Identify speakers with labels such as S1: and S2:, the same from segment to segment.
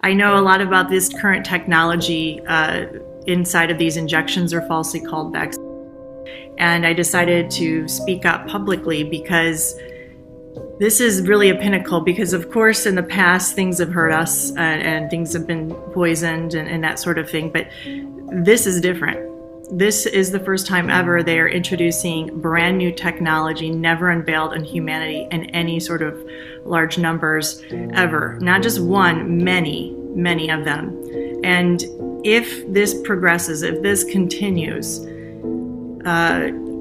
S1: I know a lot about this current technology inside of these injections are falsely called vaccines. And I decided to speak up publicly because this is really a pinnacle, because of course in the past things have hurt us and things have been poisoned and that sort of thing, but this is different. This is the first time ever they are introducing brand new technology never unveiled in humanity in any sort of large numbers ever. Not just one, many of them. And if this progresses, if this continues,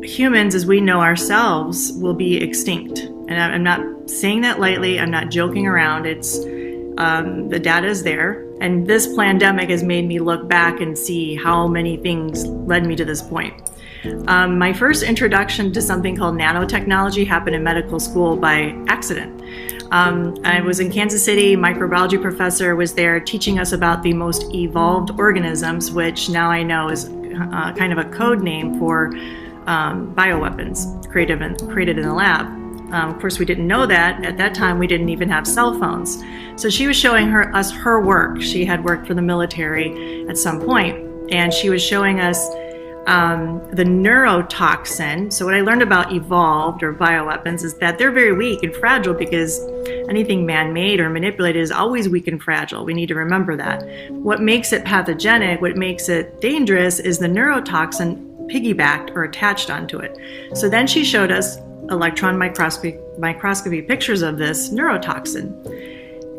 S1: humans as we know ourselves will be extinct. And I'm not saying that lightly. I'm not joking around. It's the data is there. And this pandemic has made me look back and see how many things led me to this point. My first introduction to something called nanotechnology happened in medical school by accident. I was in Kansas City, microbiology professor was there teaching us about the most evolved organisms, which now I know is kind of a code name for bioweapons created in the lab. Of course, we didn't know that. At that time, we didn't even have cell phones. So she was showing us her work. She had worked for the military at some point, and she was showing us the neurotoxin. So what I learned about evolved or bioweapons is that they're very weak and fragile, because anything man-made or manipulated is always weak and fragile. We need to remember that. What makes it pathogenic, what makes it dangerous, is the neurotoxin piggybacked or attached onto it. So then she showed us electron microscopy pictures of this neurotoxin.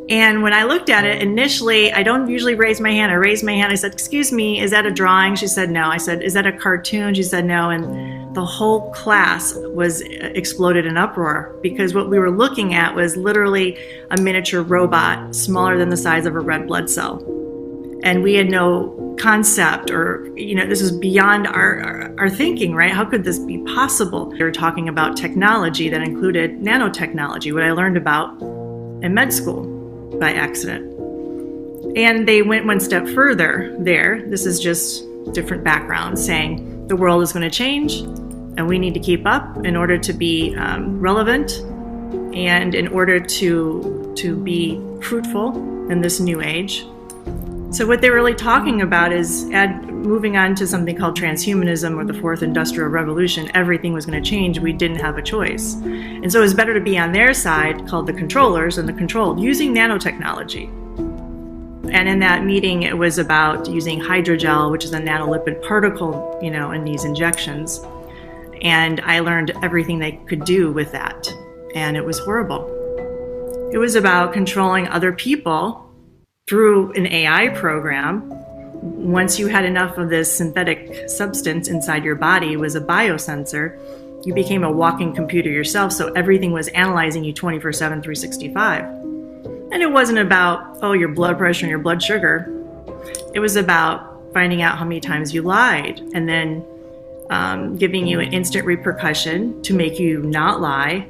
S1: And when I looked at it initially, I don't usually raise my hand. I raised my hand. I said, "Excuse me, is that a drawing?" She said, "No." I said, "Is that a cartoon?" She said, "No." And the whole class was exploded in uproar, because what we were looking at was literally a miniature robot smaller than the size of a red blood cell. And we had no concept, or, this is beyond our thinking, right? How could this be possible? They were talking about technology that included nanotechnology, what I learned about in med school by accident. And they went one step further there. This is just different background, saying the world is going to change and we need to keep up in order to be relevant and in order to be fruitful in this new age. So what they're really talking about is moving on to something called transhumanism, or the fourth industrial revolution. Everything was going to change. We didn't have a choice. And so it was better to be on their side, called the controllers and the controlled, using nanotechnology. And in that meeting, it was about using hydrogel, which is a nanolipid particle, in these injections. And I learned everything they could do with that. And it was horrible. It was about controlling other people through an AI program. Once you had enough of this synthetic substance inside your body, it was a biosensor, you became a walking computer yourself, so everything was analyzing you 24/7, 365. And it wasn't about, your blood pressure and your blood sugar. It was about finding out how many times you lied, and then giving you an instant repercussion to make you not lie,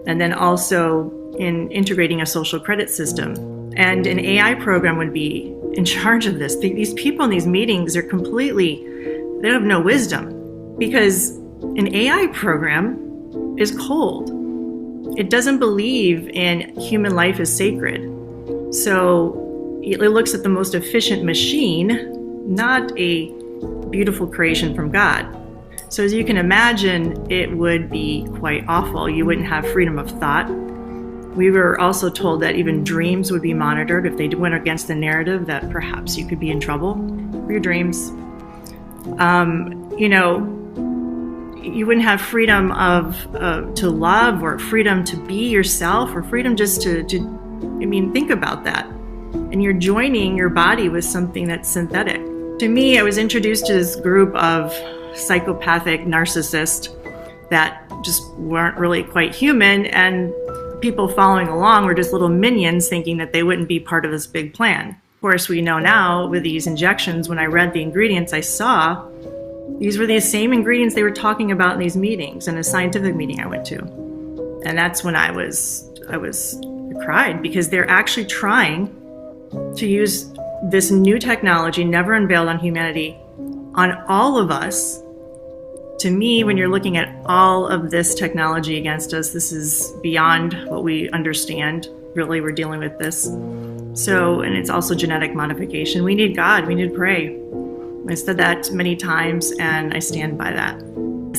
S1: and then also in integrating a social credit system. And an AI program would be in charge of this. These people in these meetings are they have no wisdom, because an AI program is cold. It doesn't believe in human life as sacred. So it looks at the most efficient machine, not a beautiful creation from God. So as you can imagine, it would be quite awful. You wouldn't have freedom of thought. We were also told that even dreams would be monitored. If they went against the narrative, that perhaps you could be in trouble for your dreams. You wouldn't have freedom to love, or freedom to be yourself, or freedom just to think about that. And you're joining your body with something that's synthetic. To me, I was introduced to this group of psychopathic narcissists that just weren't really quite human, and people following along were just little minions thinking that they wouldn't be part of this big plan. Of course, we know now with these injections, when I read the ingredients, I saw these were the same ingredients they were talking about in these meetings, in a scientific meeting I went to. And that's when I cried, because they're actually trying to use this new technology never unveiled on humanity on all of us. To me, when you're looking at all of this technology against us, this is beyond what we understand. Really, we're dealing with this. So, and it's also genetic modification. We need God. We need to pray. I said that many times, and I stand by that.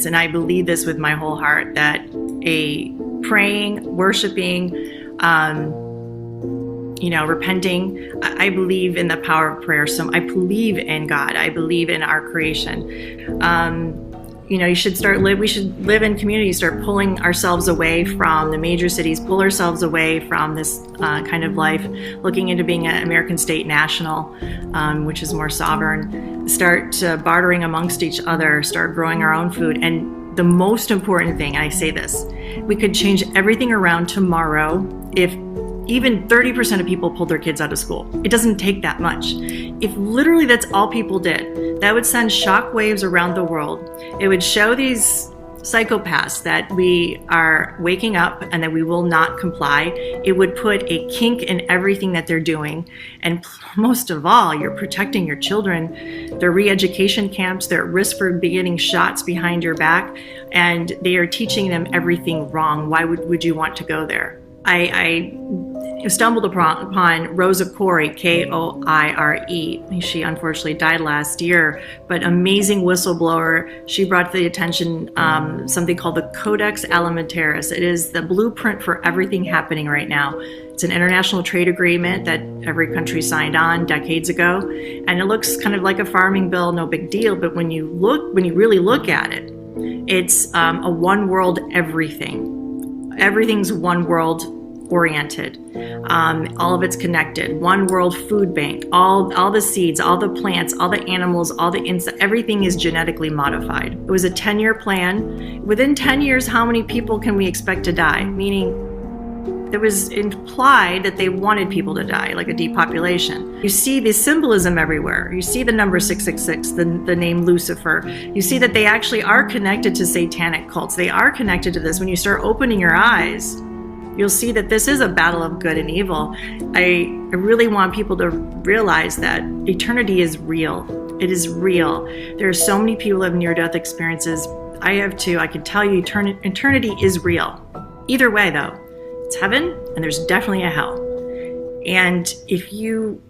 S1: And I believe this with my whole heart, that a praying, worshiping, repenting. I believe in the power of prayer. So I believe in God. I believe in our creation. We should live in communities, start pulling ourselves away from the major cities, pull ourselves away from this kind of life, looking into being an American state national, which is more sovereign, start bartering amongst each other, start growing our own food. And the most important thing, and I say this, we could change everything around tomorrow if even 30% of people pulled their kids out of school. It doesn't take that much. If literally that's all people did, that would send shockwaves around the world. It would show these psychopaths that we are waking up and that we will not comply. It would put a kink in everything that they're doing. And most of all, you're protecting your children. Their re-education camps, they're at risk for getting shots behind your back, and they are teaching them everything wrong. Why would you want to go there? I stumbled upon Rosa Koire, Koire. She unfortunately died last year, but amazing whistleblower. She brought to the attention something called the Codex Alimentarius. It is the blueprint for everything happening right now. It's an international trade agreement that every country signed on decades ago, and it looks kind of like a farming bill, no big deal. But when you really look at it, it's a one world everything. Everything's one world oriented. All of it's connected. One world food bank. All the seeds, all the plants, all the animals, all the insects, everything is genetically modified. It was a 10-year plan. Within 10 years, how many people can we expect to die? Meaning, it was implied that they wanted people to die, like a depopulation. You see the symbolism everywhere. You see the number 666, the name Lucifer. You see that they actually are connected to satanic cults. They are connected to this. When you start opening your eyes, you'll see that this is a battle of good and evil. I really want people to realize that eternity is real. It is real. There are so many people who have near-death experiences. I have too. I can tell you eternity is real. Either way, though, it's heaven and there's definitely a hell. And if you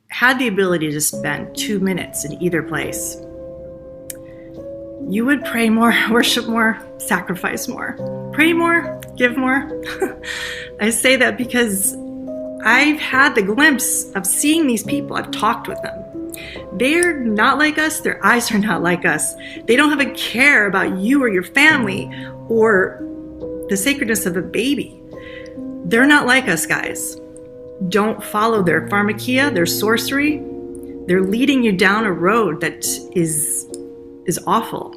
S1: had the ability to spend 2 minutes in either place, you would pray more, worship more, sacrifice more. Pray more, give more. I say that because I've had the glimpse of seeing these people. I've talked with them. They're not like us. Their eyes are not like us. They don't have a care about you or your family or the sacredness of a baby. They're not like us, guys. Don't follow their pharmakia, their sorcery. They're leading you down a road that is awful.